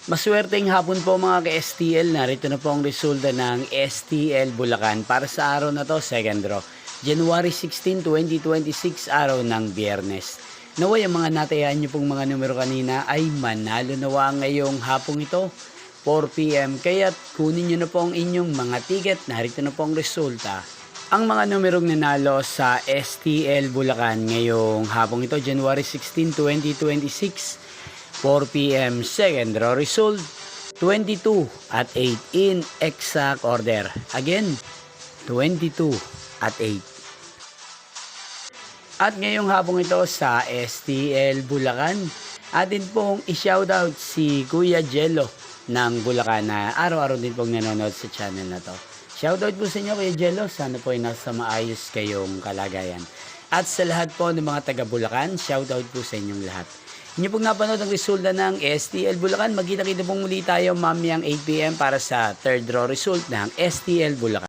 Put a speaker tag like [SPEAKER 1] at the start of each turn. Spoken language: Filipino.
[SPEAKER 1] Maswerteng hapon po mga ka-STL. Narito na po ang resulta ng STL Bulacan para sa araw na to, second draw. January 16, 2026, araw ng Biyernes. Naway ang mga natayan nyo pong mga numero kanina ay manalo nawa ngayong hapong ito, 4 p.m. Kaya kunin nyo na po ang inyong mga ticket. Narito na po ang resulta. Ang mga numerong nanalo sa STL Bulacan ngayong hapong ito, January 16, 2026, 4 p.m. second draw result 22 at 8 in exact order. Again, 22 at 8. At ngayong hapong ito sa STL Bulacan, atin pong i-shoutout si Kuya Jello ng Bulacan na araw-araw din pong nanonood sa channel na to. Shoutout po sa inyo Kuya Jello, sana po ay nasa maayos kayong kalagayan. At sa lahat po ng mga taga Bulacan, shoutout po sa inyong lahat. Inyo pong napanood ang resulta ng STL Bulacan. Magkita-kita pong muli tayo mamayang 8 p.m. para sa third draw result ng STL Bulacan.